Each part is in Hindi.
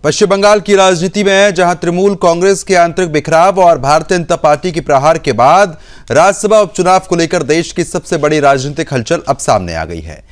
पश्चिम बंगाल की राजनीति में जहां तृणमूल कांग्रेस के आंतरिक बिखराव और भारतीय जनता पार्टी की प्रहार के बाद राज्यसभा उपचुनाव को लेकर देश की सबसे बड़ी राजनीतिक हलचल अब सामने आ गई है।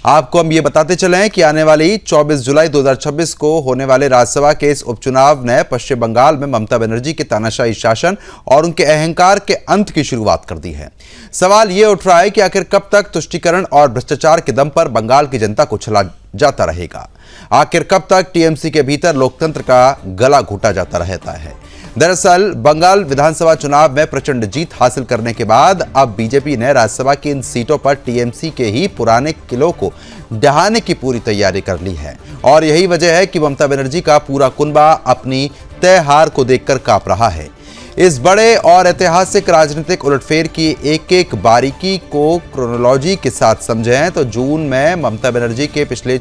आपको हम ये बताते चलें कि आने वाली 24 जुलाई 2026 को होने वाले राज्यसभा के इस उपचुनाव ने पश्चिम बंगाल में ममता बनर्जी के तानाशाही शासन और उनके अहंकार के अंत की शुरुआत कर दी है। सवाल ये उठ रहा है कि आखिर कब तक तुष्टीकरण और भ्रष्टाचार के दम पर बंगाल की जनता को छला जाता रहेगा। आखिर कब तक टीएमसी के भीतर लोकतंत्र का गला घोटा जाता रहता है। दरअसल बंगाल विधानसभा चुनाव में प्रचंड जीत हासिल करने के बाद अब बीजेपी ने राज्यसभा की इन सीटों पर टीएमसी के ही पुराने किलों को ढहाने की पूरी तैयारी कर ली है और यही वजह है कि ममता बनर्जी का पूरा कुनबा अपनी तय हार को देखकर कांप रहा है। इस बड़े और ऐतिहासिक राजनीतिक उलटफेर की एक एक बारीकी को क्रोनोलॉजी के साथ समझें तो जून में ममता बनर्जी के पिछले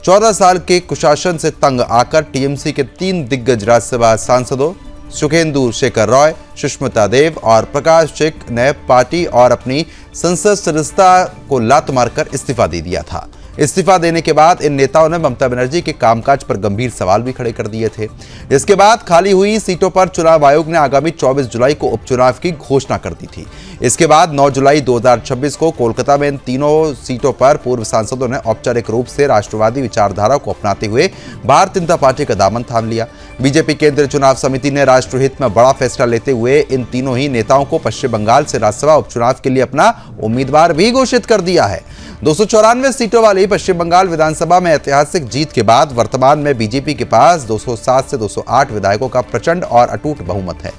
14 साल के कुशासन से तंग आकर टीएमसी के 3 दिग्गज राज्यसभा सांसदों सुखेंदु शेखर रॉय, सुष्मिता देव और प्रकाश चिक ने पार्टी और अपनी संसद सदस्यता को लात मारकर इस्तीफा दे दिया था। इस्तीफा देने के बाद इन नेताओं ने ममता बनर्जी के कामकाज पर गंभीर सवाल भी खड़े कर दिए थे। इसके बाद खाली हुई सीटों पर चुनाव आयोग ने आगामी 24 जुलाई को उपचुनाव की घोषणा कर दी थी। इसके बाद 9 जुलाई 2026 को कोलकाता में इन तीनों सीटों पर पूर्व सांसदों ने औपचारिक रूप से राष्ट्रवादी विचारधारा को अपनाते हुए भारतीय जनता पार्टी का दामन थाम लिया। बीजेपी केंद्रीय चुनाव समिति ने राष्ट्रहित में बड़ा फैसला लेते हुए इन तीनों ही नेताओं को पश्चिम बंगाल से राज्यसभा उपचुनाव के लिए अपना उम्मीदवार भी घोषित कर दिया है। 294 सीटों वाली पश्चिम बंगाल विधानसभा में ऐतिहासिक जीत के बाद वर्तमान में बीजेपी के पास 207 से 208 विधायकों का प्रचंड और अटूट बहुमत है।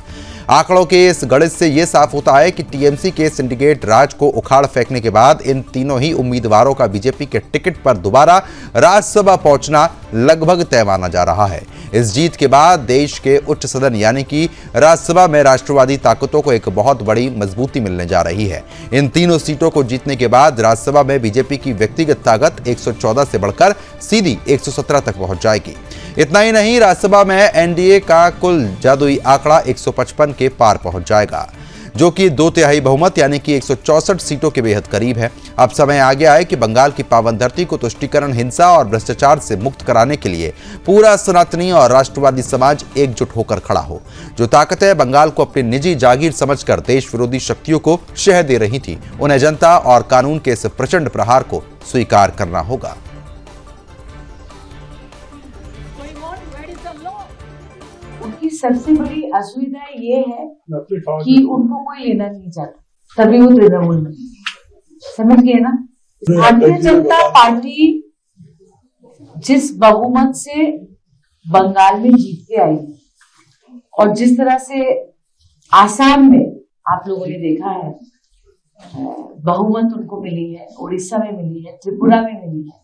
आंकड़ों के इस गणित से यह साफ होता है कि टीएमसी के सिंडिकेट राज को उखाड़ फेंकने के बाद इन तीनों ही उम्मीदवारों का बीजेपी के टिकट पर दोबारा राज्यसभा पहुंचना लगभग तय माना जा रहा है। इस जीत के बाद देश के उच्च सदन यानी कि राज्यसभा में राष्ट्रवादी ताकतों को एक बहुत बड़ी मजबूती मिलने जा रही है। इन तीनों सीटों को जीतने के बाद राज्यसभा में बीजेपी की व्यक्तिगत ताकत 114 से बढ़कर सीधी 117 तक पहुंच जाएगी। इतना ही नहीं, राज्यसभा में एनडीए का कुल जादुई आंकड़ा 155 के पार पहुंच जाएगा, जो कि 2/3 बहुमत यानी कि 164 सीटों के बेहद करीब है। अब समय आ गया है कि बंगाल की पावन धरती को तुष्टीकरण, हिंसा और भ्रष्टाचार से मुक्त कराने के लिए पूरा सनातनी और राष्ट्रवादी समाज एकजुट होकर खड़ा हो। जो ताकतें बंगाल को अपनी निजी जागीर समझकर देश विरोधी शक्तियों को शह दे रही थी, उन्हें जनता और कानून के इस प्रचंड प्रहार को स्वीकार करना होगा। उनकी सबसे बड़ी असुविधा ये है कि उनको कोई लेना नहीं चाहता, तभी वो तृणमूल में। समझ गए ना? भारतीय जनता पार्टी जिस बहुमत से बंगाल में जीत के आई और जिस तरह से आसाम में आप लोगों ने देखा है बहुमत उनको मिली है, उड़ीसा में मिली है, त्रिपुरा में मिली है,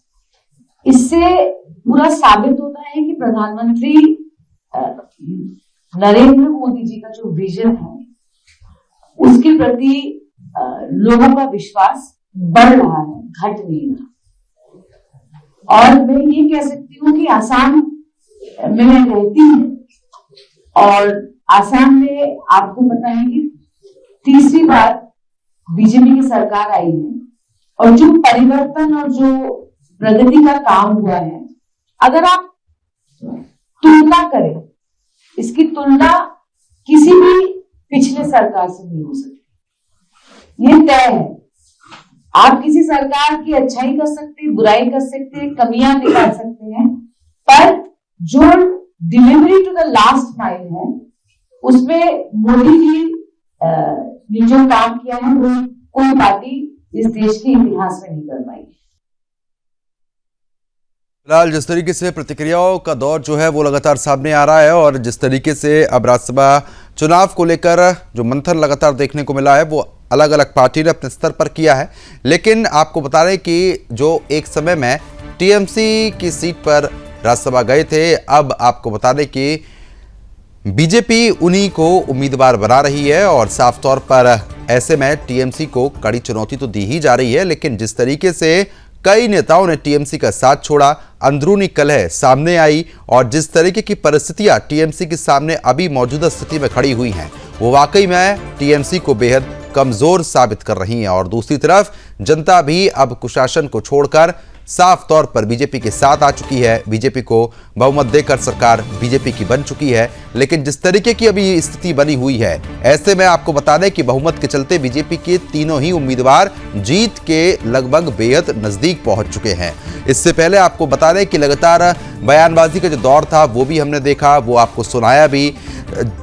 इससे पूरा साबित होता है कि प्रधानमंत्री नरेंद्र मोदी जी का जो विजन है उसके प्रति लोगों का विश्वास बढ़ रहा है, घट नहीं रहा। और मैं ये कह सकती हूँ कि आसाम में मैं रहती हूँ और आसाम में आपको पता है कि तीसरी बार बीजेपी की सरकार आई है और जो परिवर्तन और जो प्रगति का काम हुआ है, अगर आप तुलना करें, इसकी तुलना किसी भी पिछले सरकार से नहीं हो सकती। ये तय है। आप किसी सरकार की अच्छाई कर सकते, बुराई कर सकते, कमियां निकाल सकते हैं, पर जो delivery to the last mile है उसमें मोदी जी ने जो काम किया है वो कोई पार्टी इस देश के इतिहास में नहीं कर पाई। फिलहाल जिस तरीके से प्रतिक्रियाओं का दौर जो है वो लगातार सामने आ रहा है और जिस तरीके से अब राज्यसभा चुनाव को लेकर जो मंथन लगातार देखने को मिला है वो अलग अलग पार्टी ने अपने स्तर पर किया है। लेकिन आपको बता रहे कि जो एक समय में टीएमसी की सीट पर राज्यसभा गए थे, अब आपको बता दें कि बीजेपी उन्हीं को उम्मीदवार बना रही है और साफ तौर पर ऐसे में टीएमसी को कड़ी चुनौती तो दी ही जा रही है। लेकिन जिस तरीके से कई नेताओं ने टीएमसी का साथ छोड़ा, अंदरूनी कलह सामने आई और जिस तरीके की परिस्थितियां टीएमसी के सामने अभी मौजूदा स्थिति में खड़ी हुई हैं, वो वाकई में टीएमसी को बेहद कमजोर साबित कर रही हैं। और दूसरी तरफ जनता भी अब कुशासन को छोड़कर साफ तौर पर बीजेपी के साथ आ चुकी है, बीजेपी को बहुमत देकर सरकार बीजेपी की बन चुकी है। लेकिन जिस तरीके की अभी स्थिति बनी हुई है, ऐसे में आपको बता दें कि बहुमत के चलते बीजेपी के तीनों ही उम्मीदवार जीत के लगभग बेहद नजदीक पहुंच चुके हैं। इससे पहले आपको बता दें कि लगातार बयानबाजी का जो दौर था वो भी हमने देखा, वो आपको सुनाया भी।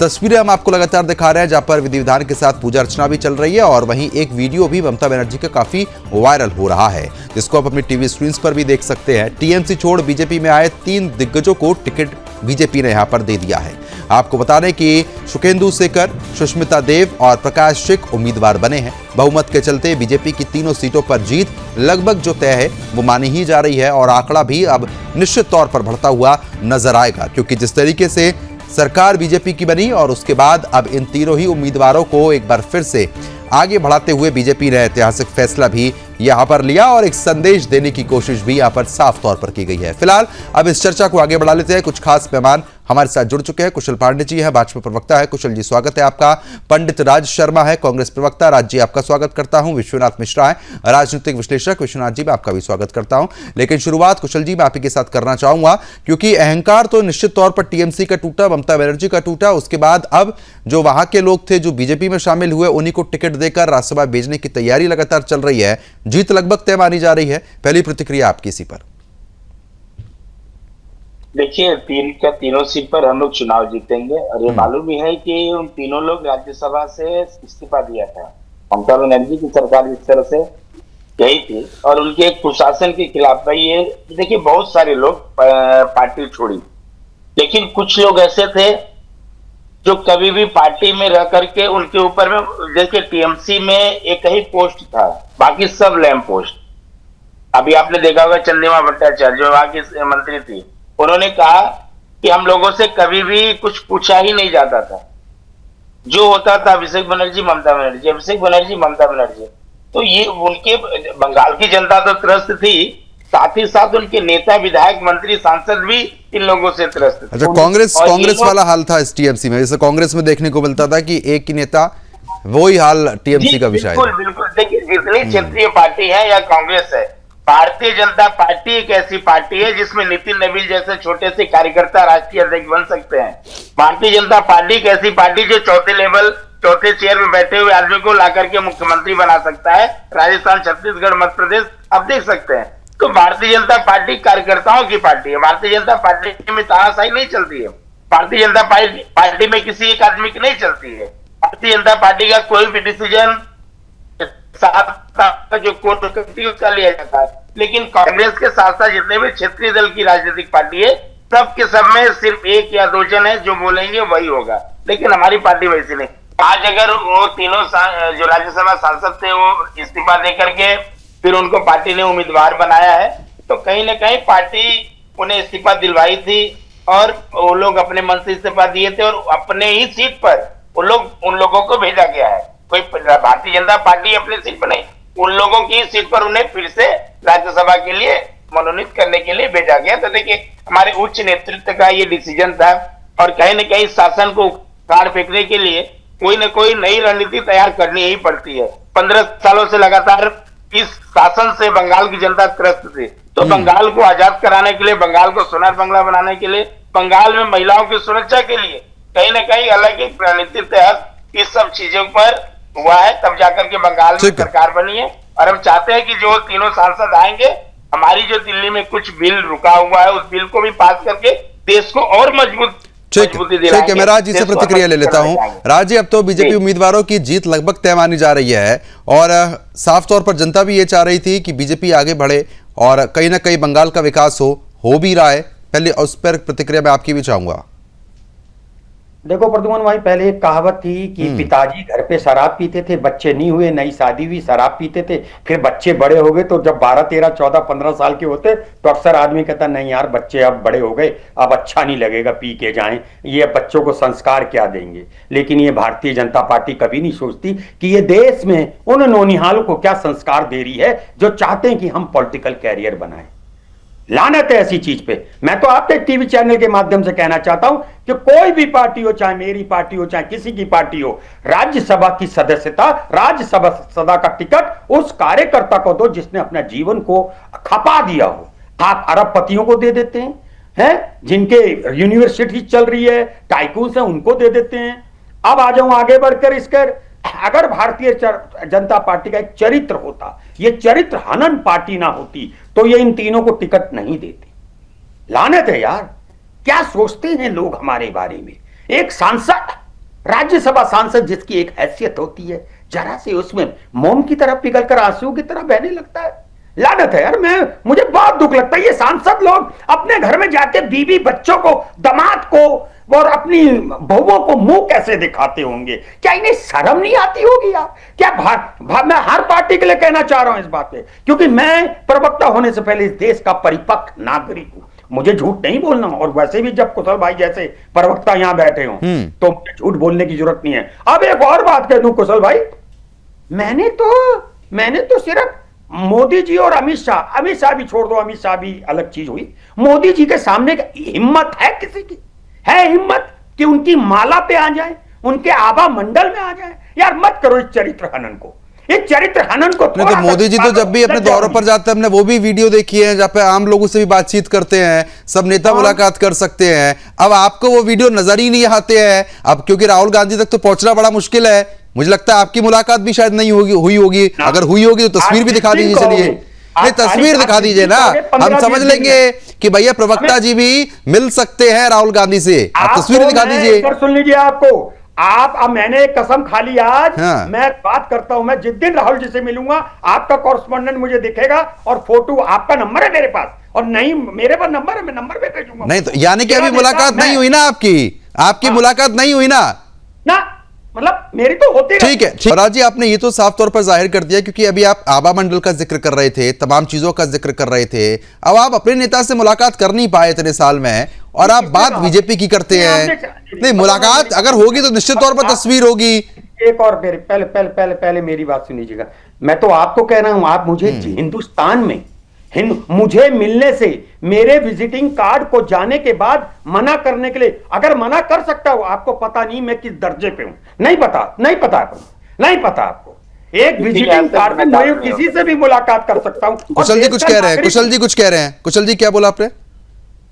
तस्वीरें हम आपको लगातार दिखा रहे हैं जहां पर विधि विधान के साथ पूजा अर्चना भी चल रही है और वहीं एक वीडियो भी ममता बनर्जी का काफी वायरल हो रहा है, जिसको आप अपनी टीवी स्क्रीन पर भी देख सकते हैं। टीएमसी छोड़ बीजेपी में आए 3 दिग्गजों को टिकट बीजेपी ने यहां पर दे दिया है। आपको बता दें कि सुखेंदु शेखर, सुष्मिता देव और प्रकाश सिंह उम्मीदवार बने हैं। बहुमत के चलते बीजेपी की तीनों सीटों पर जीत लगभग जो तय है वो मानी ही जा रही है और आंकड़ा भी अब निश्चित तौर पर बढ़ता हुआ नजर आएगा, क्योंकि जिस तरीके से सरकार बीजेपी की बनी और उसके बाद अब इन तीनों ही उम्मीदवारों को एक बार फिर से आगे बढ़ाते हुए बीजेपी ने ऐतिहासिक फैसला भी यहां पर लिया और एक संदेश देने की कोशिश भी यहां पर साफ तौर पर की गई है। फिलहाल अब इस चर्चा को आगे बढ़ा लेते हैं। कुछ खास मेहमान हमारे साथ जुड़ चुके हैं। कुशल पांडे जी हैं, भाजपा प्रवक्ता है। कुशल जी, स्वागत है आपका। पंडित राज शर्मा है, कांग्रेस प्रवक्ता। राज जी, आपका स्वागत करता हूं। विश्वनाथ मिश्रा है, राजनीतिक विश्लेषक। विश्वनाथ जी, मैं आपका भी स्वागत करता हूं। लेकिन शुरुआत कुशल जी मैं आप ही के साथ करना चाहूंगा, क्योंकि अहंकार तो निश्चित तौर पर टीएमसी का टूटा, ममता बनर्जी का टूटा। उसके बाद अब जो वहां के लोग थे जो बीजेपी में शामिल हुए, उन्हीं को टिकट देकर राज्यसभा भेजने की तैयारी लगातार चल रही है। जीत लगभग तय मानी जा रही है। पहली प्रतिक्रिया आपकी इसी पर। देखिए, तीनों सीट पर हम लोग चुनाव जीतेंगे और ये मालूम भी है कि उन तीनों लोग राज्यसभा से इस्तीफा दिया था। ममता बनर्जी की सरकार इस तरह से गई थी और उनके कुशासन के खिलाफ भाई ये देखिए बहुत सारे लोग पार्टी छोड़ी, लेकिन कुछ लोग ऐसे थे जो कभी भी पार्टी में रह करके उनके ऊपर में, जैसे टीएमसी में एक ही पोस्ट था, बाकी सब लैंप पोस्ट। अभी आपने देखा होगा चंद्रिमा भट्टाचार्य जो वहां की मंत्री थी, उन्होंने कहा कि हम लोगों से कभी भी कुछ पूछा ही नहीं जाता था, जो होता था अभिषेक बनर्जी ममता बनर्जी, अभिषेक बनर्जी ममता बनर्जी। तो ये उनके बंगाल की जनता तो त्रस्त थी, साथ ही साथ उनके नेता, विधायक, मंत्री, सांसद भी इन लोगों से त्रस्त थे। अच्छा, कांग्रेस वाला हाल था इस टीएमसी में, जैसे कांग्रेस में देखने को मिलता था कि एक ही नेता, वही हाल टीएमसी का विषय है। बिल्कुल बिल्कुल। देखिए, जितनी क्षेत्रीय पार्टी है या कांग्रेस है, भारतीय जनता पार्टी एक ऐसी पार्टी है जिसमें नितिन नबील जैसे छोटे से कार्यकर्ता राष्ट्रीय अध्यक्ष बन सकते हैं। भारतीय जनता पार्टी एक ऐसी पार्टी जो चौथे चेयर में बैठे हुए आदमी को ला करके मुख्यमंत्री बना सकता है। राजस्थान, छत्तीसगढ़, मध्य प्रदेश आप देख सकते हैं। तो भारतीय जनता पार्टी कार्यकर्ताओं की पार्टी है। भारतीय जनता पार्टी में तानाशाही नहीं चलती है। भारतीय जनता पार्टी में किसी एक आदमी की नहीं चलती है। भारतीय जनता पार्टी का कोई भी डिसीजन जो कोर्ट कमेटी उसका लिया जाता है। लेकिन कांग्रेस के साथ साथ जितने भी क्षेत्रीय दल की राजनीतिक पार्टी है, सब के सब में सिर्फ एक या दो जन है जो बोलेंगे वही होगा। लेकिन हमारी पार्टी वैसी नहीं। आज अगर वो तीनों जो राज्यसभा सांसद थे वो इस्तीफा दे करके फिर उनको पार्टी ने उम्मीदवार बनाया है, तो कहीं ना कहीं पार्टी उन्हें इस्तीफा दिलवाई थी और वो लोग अपने मन से इस्तीफा दिए थे और अपने ही सीट पर उन लोगों को भेजा गया है। कोई भारतीय जनता पार्टी अपनी सीट पर नहीं, उन लोगों की सीट पर उन्हें फिर से राज्यसभा के लिए मनोनीत करने के लिए भेजा गया। तो देखिए, हमारे उच्च नेतृत्व का ये डिसीजन था और कहीं न कहीं शासन को उखाड़ फेंकने के लिए कोई न कोई नई रणनीति तैयार करनी ही पड़ती है। 15 सालों से लगातार इस शासन से बंगाल की जनता त्रस्त थी, तो बंगाल को आजाद कराने के लिए, बंगाल को सोनार बंगला बनाने के लिए, बंगाल में महिलाओं की सुरक्षा के लिए कहीं न कहीं अलग एक रणनीति तहत इस सब चीजों पर हुआ है, तब जाकर के बंगाल में सरकार बनी है। और हम चाहते हैं कि जो तीनों सांसद आएंगे, हमारी जो दिल्ली में कुछ बिल रुका हुआ है उस बिल को भी पास करके देश को और मजबूती दिलाएंगे। ठीक है, मैं राज जी से प्रतिक्रिया ले लेता हूं। राज जी, अब तो बीजेपी उम्मीदवारों की जीत लगभग तय मानी जा रही है और साफ तौर पर जनता भी ये चाह रही थी कि बीजेपी आगे बढ़े और कहीं ना कहीं बंगाल का विकास हो भी रहा है। पहले उस पर प्रतिक्रिया मैं आपकी भी चाहूंगा। देखो प्रद्युमन भाई, पहले एक कहावत थी कि पिताजी घर पे शराब पीते थे, बच्चे नहीं हुए, नई शादी हुई, शराब पीते थे, फिर बच्चे बड़े हो गए, तो जब 12, 13, 14, 15 साल के होते तो अक्सर आदमी कहता नहीं यार बच्चे अब बड़े हो गए, अब अच्छा नहीं लगेगा पी के जाएं, ये बच्चों को संस्कार क्या देंगे। लेकिन ये भारतीय जनता पार्टी कभी नहीं सोचती कि ये देश में उन नौनिहालों को क्या संस्कार दे रही है जो चाहते हैं कि हम पॉलिटिकल कैरियर बनाएं। लानत है ऐसी चीज पे। मैं तो आपके टीवी चैनल के माध्यम से कहना चाहता हूं कि कोई भी पार्टी हो, चाहे मेरी पार्टी हो, चाहे किसी की पार्टी हो, राज्यसभा की सदस्यता, राज्यसभा का टिकट उस कार्यकर्ता को दो जिसने अपने जीवन को खपा दिया हो। आप अरबपतियों को दे देते हैं, हैं, जिनके यूनिवर्सिटी चल रही है, टाइकून्स हैं, उनको दे देते हैं। अब आ जाऊं आगे बढ़कर इसकर, अगर भारतीय जनता पार्टी का एक चरित्र होता, ये चरित्र हनन पार्टी ना होती, तो ये इन तीनों को टिकट नहीं देती। लानत है यार, क्या सोचते हैं लोग हमारे बारे में। एक सांसद, राज्यसभा सांसद जिसकी एक हैसियत होती है, जरा से उसमें मोम की तरह पिघलकर आंसू की तरह बहने लगता है। लानत है यार, मुझे बहुत दुख लगता है। ये सांसद लोग अपने घर में जाके बीवी बच्चों को, दामाद को और अपनी बहुओं को मुंह कैसे दिखाते होंगे? क्या इन्हें शर्म नहीं आती होगी यार? क्या मैं हर पार्टी के लिए कहना चाह रहा हूं इस बात पे, क्योंकि मैं प्रवक्ता होने से पहले इस देश का परिपक्व नागरिक हूं, मुझे झूठ नहीं बोलना। और वैसे भी जब कुशल भाई जैसे प्रवक्ता यहां बैठे हों तो मुझे झूठ बोलने की जरूरत नहीं है। अब एक और बात कह दूं कुशल भाई, मैंने तो सिर्फ मोदी जी और अमित शाह भी छोड़ दो, अमित शाह भी अलग चीज हुई। मोदी जी के सामने हिम्मत है किसी की? है हिम्मत कि उनकी माला पे आ जाए, उनके आभा मंडल में आ जाए? यार मत करो इस चरित्र हनन को, इस चरित्र हनन को। नहीं तो मोदी जी तो जब भी अपने दौरों पर जाते हैं, हमने वो भी वीडियो देखी है जहाँ पे आम लोगों से भी बातचीत करते हैं, सब नेता मुलाकात कर सकते हैं। अब आपको वो वीडियो नजर ही नहीं आते हैं अब, क्योंकि राहुल गांधी तक तो पहुंचना बड़ा मुश्किल है। मुझे लगता है आपकी मुलाकात भी शायद नहीं हुई होगी। अगर हुई होगी तो तस्वीर भी दिखा दीजिए। चलिए नहीं, तस्वीर दिखा दीजिए ना, हम समझ लेंगे कि भैया प्रवक्ता जी भी मिल सकते हैं राहुल गांधी से। आप तस्वीर दिखा दीजिए। सुन लीजिए, अब मैंने एक कसम खा ली आज। हाँ। मैं बात करता हूं, मैं जिस दिन राहुल जी से मिलूंगा आपका कॉरेस्पॉन्डेंट मुझे दिखेगा और फोटो, आपका नंबर है मेरे पास, और नहीं मेरे पास नंबर है, मैं नंबर पे भेजूंगा। नहीं तो यानी कि अभी मुलाकात नहीं हुई ना आपकी मुलाकात नहीं हुई ना मतलब मेरी तो होती है। ठीक है राज जी, आपने ये तो साफ तौर पर जाहिर कर दिया, क्योंकि अभी आप आभा मंडल का जिक्र कर रहे थे, तमाम चीजों का जिक्र कर रहे थे। अब आप अपने नेता से मुलाकात कर नहीं पाए इतने साल में, और आप बात बीजेपी की करते हैं। नहीं, मुलाकात अगर होगी तो निश्चित तौर पर तस्वीर होगी। एक और पहले मेरी बात सुनिएगा। मैं तो आपको कह रहा हूं, आप मुझे हिंदुस्तान में मुझे मिलने से, मेरे विजिटिंग कार्ड को जाने के बाद मना करने के लिए, अगर मना कर सकता हूं, आपको पता नहीं मैं किस दर्जे पे हूं, नहीं पता आपको। एक विजिटिंग कार्ड में मैं किसी से भी मुलाकात कर सकता हूं। कुशल जी कुछ कह रहे हैं, कुशल जी क्या बोला आपने?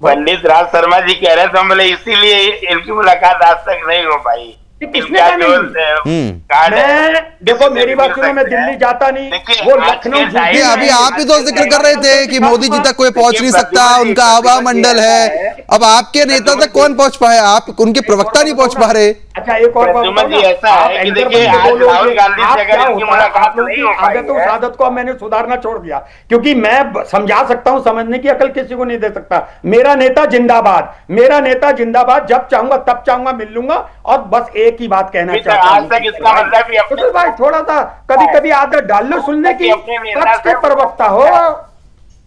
पंडित राज शर्मा जी कह रहे थे, बोले इसीलिए इनकी मुलाकात आज तक नहीं हो पाई। किसने कहा नहीं? देखो मेरी बात सुनो, मैं दिल्ली जाता नहीं, वो लखनऊ। अभी आप ही तो जिक्र कर रहे थे कि मोदी जी तक कोई पहुंच नहीं सकता, उनका आभा मंडल है। अब आपके नेता तक कौन पहुंच पाए? आप उनके प्रवक्ता नहीं पहुंच पा रहे। अच्छा एक और बात, ऐसा है कि देखिए आज राहुल गांधी से अगर इनकी मुलाकात नहीं हो पाई, आदत आदत को मैंने सुधारना छोड़ दिया, क्योंकि मैं समझा सकता हूं, समझने की अकल किसी को नहीं दे सकता। मेरा नेता जिंदाबाद, जब चाहूंगा तब चाहूंगा मिल लूंगा। और बस एक ही बात कहना चाहता हूं, आज तक इसका मतलब भी भाई थोड़ा सा कभी आदत डाल लो सुनने की। पक्ष के प्रवक्ता हो,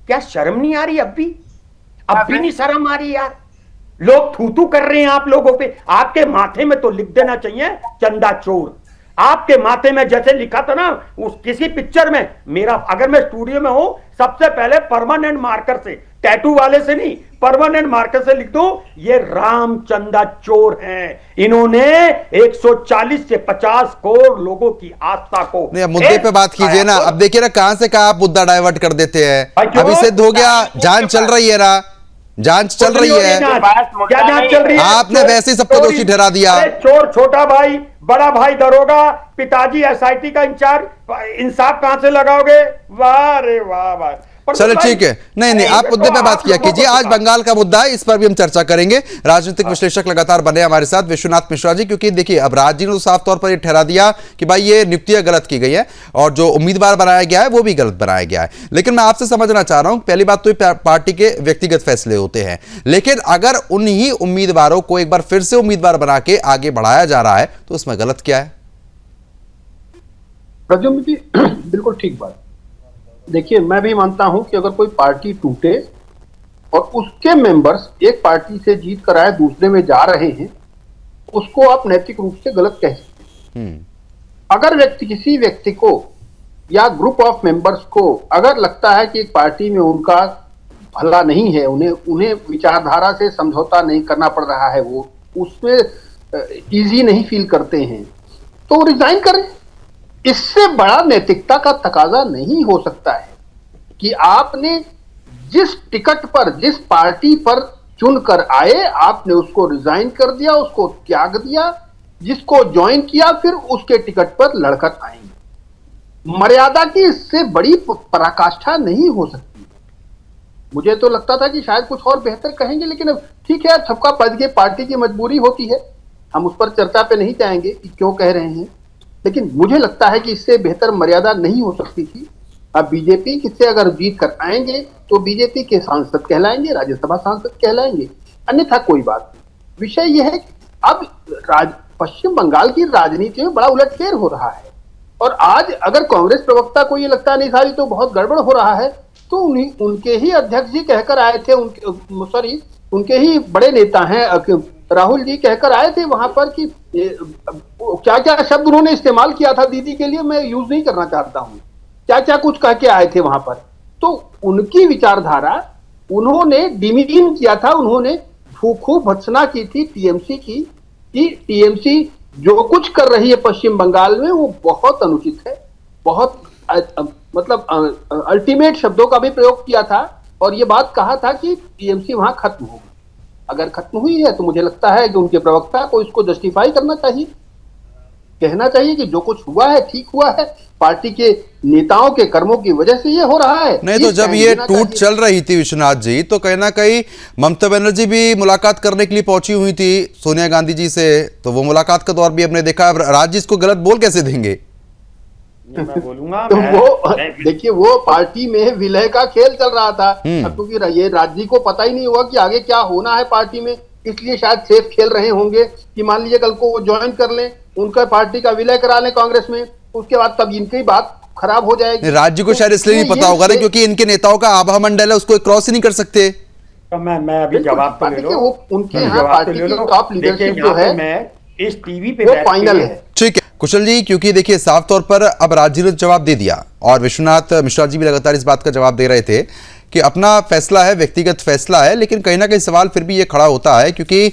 क्या शर्म नहीं आ रही? अब भी नहीं शर्म आ रही यार? लोग थू कर रहे हैं आप लोगों पे। आपके माथे में तो लिख देना चाहिए चंदा चोर। आपके माथे में जैसे लिखा था ना उस किसी पिक्चर में, मेरा अगर मैं स्टूडियो में हूं, सबसे पहले परमानेंट मार्कर से, टैटू वाले से नहीं, परमानेंट मार्कर से लिख दूं, ये रामचंदा चोर हैं। इन्होंने 140 से 50 करोड़ लोगों की आस्था को। मुद्दे पे बात कीजिए ना। अब देखिए ना, कहां से कहां आप मुद्दा डाइवर्ट कर देते हैं। अभी सिद्ध हो गया, जांच चल रही है ना, जांच चल रही है। क्या जांच चल रही है? आपने वैसे ही सबको दोषी ठहरा दिया। चोर छोटा भाई, बड़ा भाई दरोगा, पिताजी एसआईटी का इंचार्ज, इंसाफ कहां से लगाओगे? वाह रे वाह भाई। चलो ठीक है, नहीं आप मुद्दे पे बात किया कीजिए। आज बंगाल का मुद्दा है, इस पर भी हम चर्चा करेंगे। राजनीतिक विश्लेषक लगातार बने हमारे साथ, विश्वनाथ मिश्रा जी। क्योंकि देखिए अब राज जी ने तो साफ तौर पर यह ठहरा दिया कि भाई ये नियुक्तियां गलत की गई है और जो उम्मीदवार बनाया गया है वो भी गलत बनाया गया है। लेकिन मैं आपसे समझना चाह रहा हूं, पहली बात तो पार्टी के व्यक्तिगत फैसले होते हैं, लेकिन अगर उन्हीं उम्मीदवारों को एक बार फिर से उम्मीदवार बना के आगे बढ़ाया जा रहा है तो उसमें गलत क्या है? प्रद्युम्न जी बिल्कुल ठीक बात। देखिए मैं भी मानता हूं कि अगर कोई पार्टी टूटे और उसके मेंबर्स एक पार्टी से जीत कर आए दूसरे में जा रहे हैं, उसको आप नैतिक रूप से गलत कह सकते हैं। अगर किसी व्यक्ति को या ग्रुप ऑफ मेंबर्स को अगर लगता है कि एक पार्टी में उनका भला नहीं है, उन्हें विचारधारा से समझौता नहीं करना पड़ रहा है, वो उसमें इजी नहीं फील करते हैं, तो रिजाइन करें। इससे बड़ा नैतिकता का तकाजा नहीं हो सकता है कि आपने जिस टिकट पर, जिस पार्टी पर चुन कर आए, आपने उसको रिजाइन कर दिया, उसको त्याग दिया, जिसको ज्वाइन किया फिर उसके टिकट पर लड़कर आएंगे। मर्यादा की इससे बड़ी पराकाष्ठा नहीं हो सकती। मुझे तो लगता था कि शायद कुछ और बेहतर कहेंगे, लेकिन अब ठीक है, सबका पद के पार्टी की मजबूरी होती है, हम उस पर चर्चा पे नहीं जाएंगे कि क्यों कह रहे हैं, लेकिन मुझे लगता है कि इससे बेहतर मर्यादा नहीं हो सकती थी। अब बीजेपी किससे अगर जीत कर आएंगे तो बीजेपी के सांसद कहलाएंगे, राज्यसभा सांसद कहलाएंगे, अन्यथा कोई बात नहीं। विषय यह है कि अब पश्चिम बंगाल की राजनीति में बड़ा उलटफेर हो रहा है, और आज अगर कांग्रेस प्रवक्ता को ये लगता है नहीं सारी तो बहुत गड़बड़ हो रहा है, तो उनके ही अध्यक्ष जी कहकर आए थे, उनके ही बड़े नेता हैं राहुल जी कहकर आए थे वहां पर कि क्या क्या शब्द उन्होंने इस्तेमाल किया था दीदी के लिए, मैं यूज नहीं करना चाहता हूं, क्या क्या कुछ कह के आए थे वहां पर। तो उनकी विचारधारा उन्होंने डिमीन किया था, उन्होंने खूब भर्त्सना की थी टीएमसी की, कि टीएमसी जो कुछ कर रही है पश्चिम बंगाल में वो बहुत अनुचित है, बहुत मतलब अल्टीमेट शब्दों का भी प्रयोग किया था, और ये बात कहा था कि टीएमसी वहां खत्म होगी। अगर खत्म हुई है तो मुझे लगता है कि उनके प्रवक्ता को इसको जस्टिफाई करना चाहिए, कहना चाहिए कि जो कुछ हुआ है ठीक हुआ है, पार्टी के नेताओं के कर्मों की वजह से ये हो रहा है। नहीं तो जब ये टूट चल रही थी विश्वनाथ जी, तो कहीं ना कहीं ममता बनर्जी भी मुलाकात करने के लिए पहुंची हुई थी सोनिया गांधी जी से, तो वो मुलाकात का दौर भी हमने देखा। राज जी इसको गलत बोल कैसे देंगे? मैं बोलूंगा तो वो देखिए, वो पार्टी में विलय का खेल चल रहा था, क्योंकि ये राज्य को पता ही नहीं हुआ कि आगे क्या होना है पार्टी में, इसलिए शायद सेफ खेल रहे होंगे कि मान लीजिए कल को वो ज्वाइन कर लें, उनका पार्टी का विलय करा लें कांग्रेस में, उसके बाद तब इनकी बात खराब हो जाएगी। राज्य को शायद इसलिए नहीं पता होगा ना क्योंकि इनके नेताओं का आभा मंडल है, उसको क्रॉस ही नहीं कर सकते। तो मैं अभी जवाब तो ले लो, उनके यहाँ पार्टी की टॉप लीडरशिप जो है मैं इस टीवी पे वो फाइनल है। ठीक है कुशल जी, क्योंकि देखिए साफ तौर पर अब राज्य ने जवाब दे दिया, और विश्वनाथ मिश्रा जी भी लगातार इस बात का जवाब दे रहे थे कि अपना फैसला है, व्यक्तिगत फैसला है, लेकिन कहीं ना कहीं सवाल फिर भी ये खड़ा होता है क्योंकि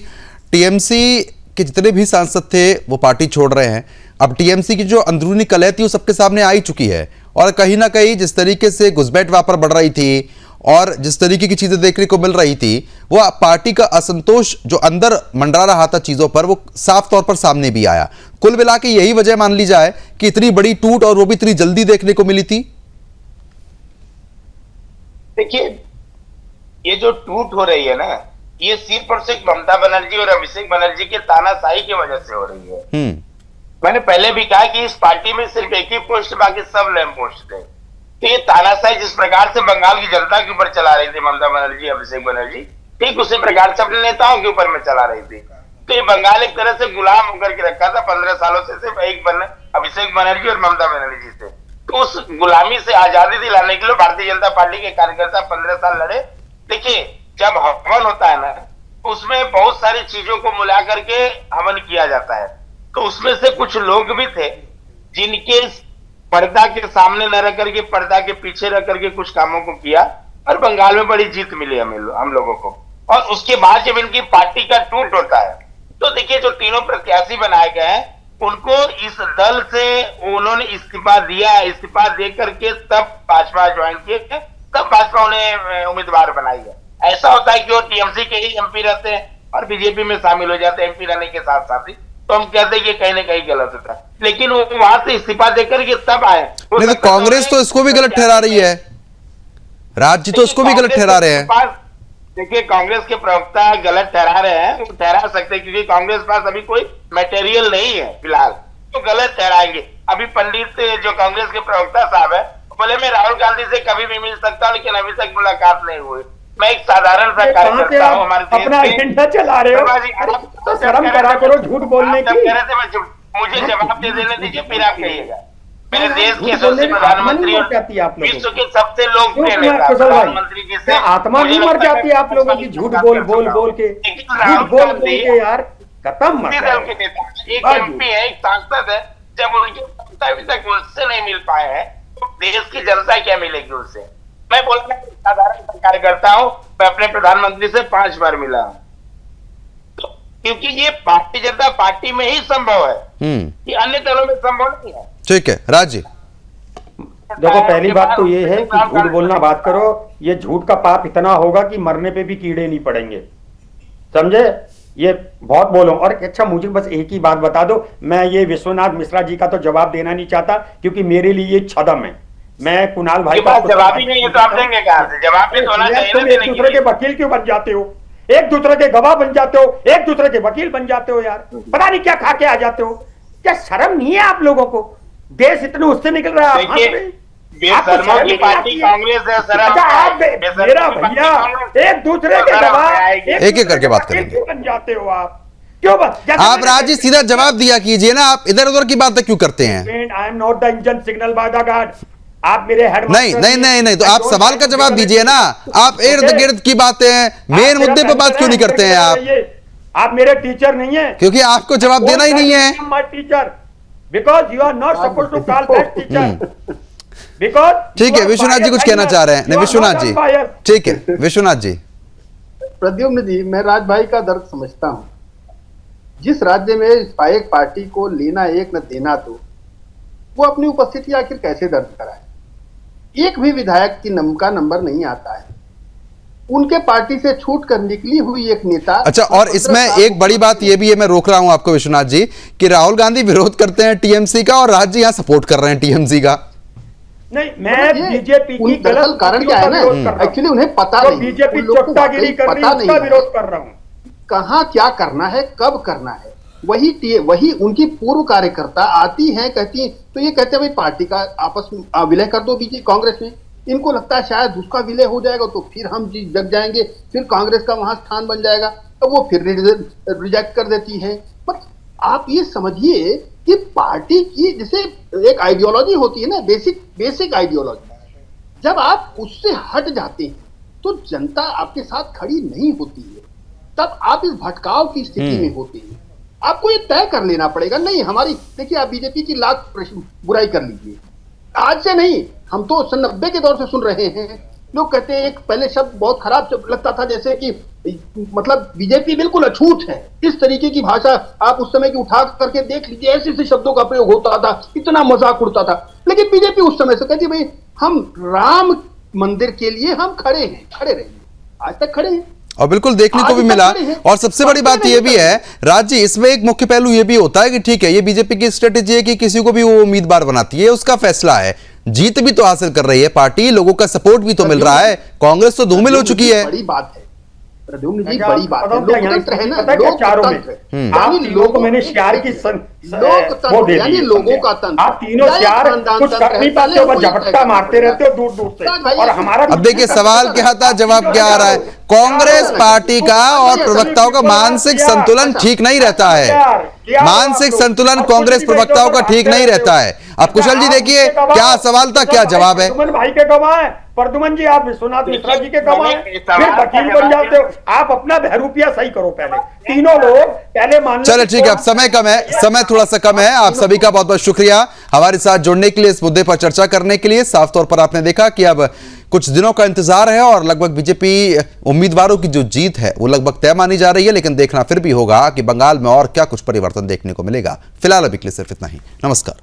टीएमसी के जितने भी सांसद थे वो पार्टी छोड़ रहे हैं। अब टीएमसी की जो अंदरूनी कलह थी वो सबके सामने आ ही चुकी है, और कहीं ना कहीं जिस तरीके से घुसपैठ वहां पर बढ़ रही थी और जिस तरीके की चीजें देखने को मिल रही थी, वो पार्टी का असंतोष जो अंदर मंडरा रहा था चीजों पर, वो साफ तौर पर सामने भी आया। कुल मिला के यही वजह मान ली जाए कि इतनी बड़ी टूट और वो भी इतनी जल्दी देखने को मिली थी। देखिए, ये जो टूट हो रही है ना, ये सिर्फ और सिर्फ ममता बनर्जी और अभिषेक बनर्जी के तानाशाही की वजह से हो रही है। मैंने पहले भी कहा कि इस पार्टी में सिर्फ एक ही पोस्ट, बाकी सब लैंप पोस्ट थे। तो ये तानाशाही जिस प्रकार से बंगाल की जनता के ऊपर चला रही थी ममता बनर्जी, अभिषेक बनर्जी, ठीक उसी प्रकार से अपने नेताओं के ऊपर में चला रही थी। तो ये बंगाल एक तरह से गुलाम होकर के रखा था 15 सालों से, सिर्फ एक अभिषेक बनर्जी और ममता बनर्जी से। तो उस गुलामी से आजादी दिलाने के लिए भारतीय जनता पार्टी के कार्यकर्ता 15 साल लड़े। देखिए, जब हवन होता है ना, उसमें बहुत सारी चीजों को मिला करके हवन किया जाता है। तो उसमें से कुछ लोग भी थे जिनके पर्दा के सामने न रह करके पर्दा के पीछे रह करके कुछ कामों को किया, और बंगाल में बड़ी जीत मिली हम लोगों को। और उसके बाद जब इनकी पार्टी का टूट होता है, तो देखिए जो तीनों प्रत्याशी बनाए गए हैं, उनको इस दल से उन्होंने इस्तीफा दिया, इस्तीफा दे करके तब भाजपा ज्वाइन किए, तब भाजपा उन्हें उम्मीदवार बनाई है। ऐसा होता है कि वो टीएमसी के ही एमपी रहते हैं और बीजेपी में शामिल हो जाते हैं एमपी रहने के साथ साथ ही, तो हम कहते हैं कि कहीं ना कहीं गलत होता है, लेकिन वो वहां से इस्तीफा देकर के तब आए। नहीं तो कांग्रेस तो इसको भी गलत ठहरा रही है, राज्य तो इसको भी गलत ठहरा रहे हैं। देखिए, कांग्रेस के प्रवक्ता गलत ठहरा रहे हैं, वो ठहरा सकते हैं क्योंकि कांग्रेस पास अभी कोई मटेरियल नहीं है फिलहाल, तो गलत ठहराएंगे। अभी पंडित जो कांग्रेस के प्रवक्ता साहब है, बोले मैं राहुल गांधी से कभी भी मिल सकता हूँ, लेकिन अभी तक मुलाकात नहीं हुई। मैं एक साधारण सा कार्यकर्ता हूँ, हमारे देश अपना एजेंडा चला रहे हो, तो शर्म करा करो झूठ बोलने की। मुझे जवाब दे देने दीजिए, फिर आप कहिएगा। मेरे देश के सबसे प्रधानमंत्री और विश्व के सबसे लोकप्रिय नेता प्रधानमंत्री जी से आत्मा नहीं मर जाती है आप लोगों की, झूठ बोल बोल बोल के, झूठ बोल बोल के यार खत्म मत। दल के नेता, एक एमपी है, एक सांसद है, जब उनकी अभी तक उससे नहीं मिल पाए हैं, तो देश की जनता क्या मिलेगी उससे? मैं बोलना साधारण कार्यकर्ता हूं, मैं अपने प्रधानमंत्री से 5 बार मिला हूं, तो क्योंकि ये भारतीय जनता पार्टी में ही संभव है, कि अन्य दलों में संभव नहीं है। ठीक है राज जी, देखो पहली बात तो ये है कि झूठ बोलना बात करो, ये झूठ का पाप इतना होगा कि मरने पे भी कीड़े नहीं पड़ेंगे। समझे? ये बहुत बोलो। और अच्छा मुझे बस एक ही बात बता दो, मैं ये विश्वनाथ मिश्रा जी का तो जवाब देना नहीं चाहता क्योंकि मेरे लिए ये छदम है। मैं कुणाल भाई का जवाब ही नहीं है तो आप देंगे कहां से? जवाब भी होना चाहिए। तुम एक दूसरे के वकील क्यों बन जाते हो? एक दूसरे के गवाह बन जाते हो, एक दूसरे के वकील बन जाते हो यार, पता नहीं क्या खा के आ जाते हो। क्या शर्म नहीं है आप लोगों को? देश इतने उससे निकल रहा है, बेशर्मों की पार्टी कांग्रेस है सर। अच्छा आप मेरा भैया एक दूसरे के गवाह एक एक करके बात करेंगे। क्यों बन जाते हो आप? क्यों आप राजी सीधा जवाब दिया कीजिए ना, आप इधर उधर की बातें क्यों करते हैं? I am not the engine signal by the God. आप मेरे हेड नहीं, तो आप सवाल का जवाब दीजिए ना। आप इर्द गिर्द की बातें, मेन मुद्दे पे बात क्यों नहीं करते हैं आप मेरे टीचर नहीं है क्योंकि आपको जवाब देना ही नहीं है। My teacher because you are not supposed to call that teacher because. ठीक है, विश्वनाथ जी कुछ कहना चाह रहे हैं। नहीं विश्वनाथ जी, ठीक है विश्वनाथ जी। प्रद्युम्न जी, मैं राज भाई का दर्द समझता हूं। जिस राज्य में एक पार्टी को लेना एक न देना दो, वो अपनी उपस्थिति आखिर कैसे दर्ज कराए? एक भी विधायक का नंबर नहीं आता है। उनके पार्टी से छूट कर निकली हुई एक नेता। अच्छा, और इसमें एक बड़ी बात ये भी है, मैं रोक रहा हूं आपको विश्वनाथ जी, कि राहुल गांधी विरोध करते हैं टीएमसी का और राज जी यहां सपोर्ट कर रहे हैं टीएमसी का। नहीं, मैं बीजेपी की दरअसल कारण क्या है ना, एक्चुअली उन्हें पता नहीं, बीजेपी चोटागिरी कर रही है, उसका विरोध कर रहा हूं। कहां क्या करना है, कब करना है, वही उनकी पूर्व कार्यकर्ता आती हैं, कहती हैं, तो ये कहते हैं भाई पार्टी का आपस में विलय कर दो बीजेपी कांग्रेस में। इनको लगता है शायद उसका विलय हो जाएगा तो फिर हम जग जाएंगे, फिर कांग्रेस का वहां स्थान बन जाएगा, तो वो फिर रिजेक्ट कर देती है। पर आप ये समझिए कि पार्टी की जैसे एक आइडियोलॉजी होती है ना, बेसिक आइडियोलॉजी, जब आप उससे हट जाते हैं तो जनता आपके साथ खड़ी नहीं होती है, तब आप इस भटकाव की स्थिति में होते हैं। आपको ये तय कर लेना पड़ेगा, नहीं हमारी, देखिए आप बीजेपी की लाख बुराई कर लीजिए, आज से नहीं, हम तो 90 के दौर से सुन रहे हैं। लोग कहते हैं, एक पहले शब्द बहुत खराब लगता था, जैसे कि मतलब बीजेपी बिल्कुल अछूत है, इस तरीके की भाषा आप उस समय की उठा करके देख लीजिए, ऐसे ऐसे शब्दों का प्रयोग होता था, इतना मजाक उड़ता था। लेकिन बीजेपी उस समय से कहती भाई हम राम मंदिर के लिए हम खड़े रहेंगे, आज तक खड़े हैं और बिल्कुल देखने को भी मिला। और सबसे बड़ी बात यह भी है राज जी, इसमें एक मुख्य पहलू यह भी होता है कि ठीक है, ये बीजेपी की स्ट्रेटेजी है कि किसी को भी वो उम्मीदवार बनाती है, उसका फैसला है, जीत भी तो हासिल कर रही है पार्टी, लोगों का सपोर्ट भी तो मिल रहा है, कांग्रेस तो धूमिल हो चुकी है। बड़ी बात है प्रद्युम्न जी, बड़ी बात है, लोकतंत्र है ना, लोकतंत्र। मैंने शियार की लोकतंत्र यानी लोगों का तंत्र। आप तीनों शियार कुछ कर नहीं पाते हो, झपट्टा मारते रहते हो दूर दूर से। और हमारा अब देखिए सवाल क्या था, जवाब क्या आ रहा है। कांग्रेस पार्टी का और प्रवक्ताओं का मानसिक संतुलन ठीक नहीं रहता है। मानसिक संतुलन कांग्रेस प्रवक्ताओं का ठीक नहीं रहता है। अब कुशल जी देखिए, क्या सवाल था, क्या जवाब है। भाई के गवाह है प्रद्युमन जी, आप विश्वनाथ मिश्रा जी के गवाह हैं, फिर वकील बन जाते हो। आप अपना बहरूपिया सही करो पहले, तीनों लोग पहले मान। चलो ठीक है, अब समय कम है, समय थोड़ा सा कम है। आप सभी का बहुत बहुत शुक्रिया हमारे साथ जुड़ने के लिए, इस मुद्दे पर चर्चा करने के लिए। साफ तौर पर आपने देखा कि अब कुछ दिनों का इंतजार है और लगभग बीजेपी उम्मीदवारों की जो जीत है वो लगभग तय मानी जा रही है, लेकिन देखना फिर भी होगा कि बंगाल में और क्या कुछ परिवर्तन देखने को मिलेगा। फिलहाल अभी के लिए सिर्फ इतना ही। नमस्कार।